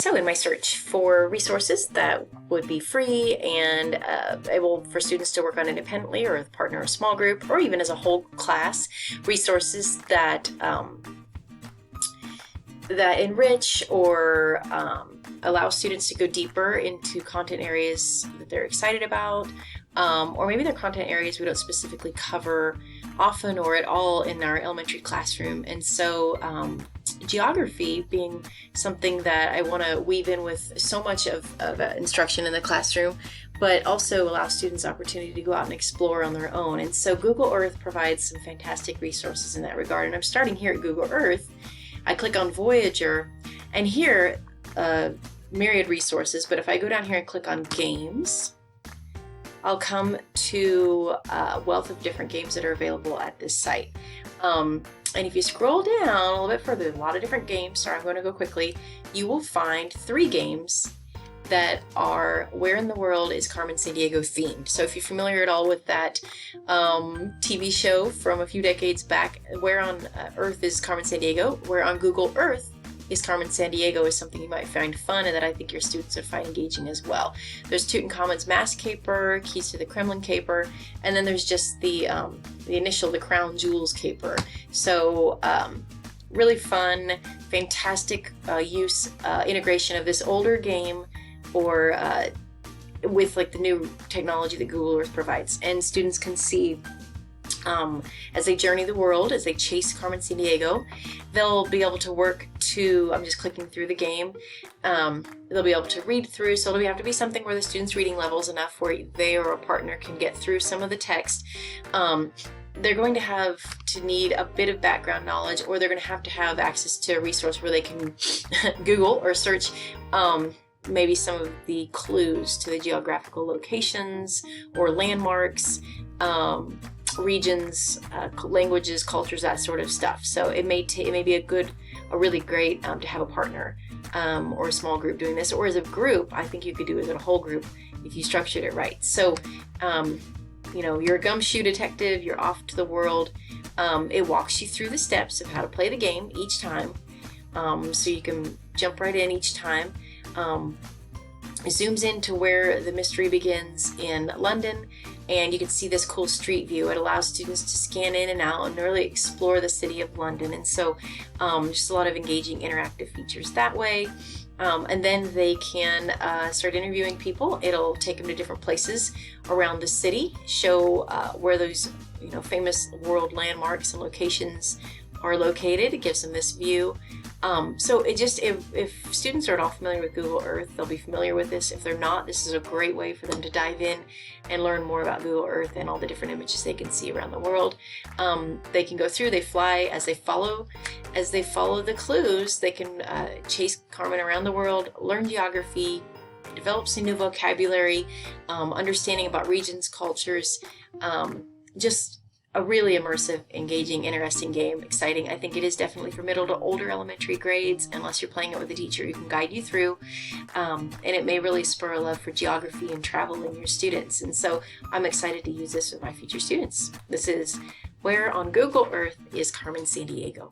so in my search for resources that would be free and able for students to work on independently or with a partner or a small group or even as a whole class, resources that that enrich or allow students to go deeper into content areas that they're excited about, or maybe they're content areas we don't specifically cover often or at all in our elementary classroom. And so geography being something that I want to weave in with so much of instruction in the classroom, but also allow students opportunity to go out and explore on their own. And so Google Earth provides some fantastic resources in that regard. And I'm starting here at Google Earth. I click on Voyager, and here, myriad resources, but if I go down here and click on Games, I'll come to a wealth of different games that are available at this site. And if you scroll down a little bit further, a lot of different games, sorry, I'm going to go quickly, you will find 3 games that are Where in the World is Carmen Sandiego themed. So if you're familiar at all with that TV show from a few decades back, Where on Earth is Carmen Sandiego, Where on Google Earth is Carmen Sandiego is something you might find fun and that I think your students would find engaging as well. There's Tutankhamun's Mask Caper, Keys to the Kremlin Caper, and then there's just the initial, the Crown Jewels Caper. So really fun, fantastic integration of this older game or with like the new technology that Google Earth provides. And students can see as they journey the world, as they chase Carmen Sandiego, they'll be able to work to, I'm just clicking through the game, they'll be able to read through, so it'll have to be something where the student's reading level is enough where they or a partner can get through some of the text. They're going to have to need a bit of background knowledge, or they're going to have access to a resource where they can Google or search maybe some of the clues to the geographical locations or landmarks, regions, languages, cultures, that sort of stuff. So it may be a really great to have a partner or a small group doing this, or as a group. I think you could do it as a whole group if you structured it right. So you know, you're a gumshoe detective, you're off to the world. It walks you through the steps of how to play the game each time, so you can jump right in each time. It zooms into where the mystery begins in London, and you can see this cool street view. It allows students to scan in and out and really explore the city of London. And so just a lot of engaging interactive features that way. And then they can start interviewing people. It'll take them to different places around the city, show where those famous world landmarks and locations are located. It gives them this view. So if students are at all familiar with Google Earth, they'll be familiar with this. If they're not, this is a great way for them to dive in and learn more about Google Earth and all the different images they can see around the world. They can go through, they fly as they follow the clues. They can chase Carmen around the world, learn geography, develop some new vocabulary, understanding about regions, cultures, just a really immersive, engaging, interesting game. Exciting. I think it is definitely for middle to older elementary grades, unless you're playing it with a teacher who can guide you through. And it may really spur a love for geography and travel in your students. And so I'm excited to use this with my future students. This is Where on Google Earth is Carmen Sandiego.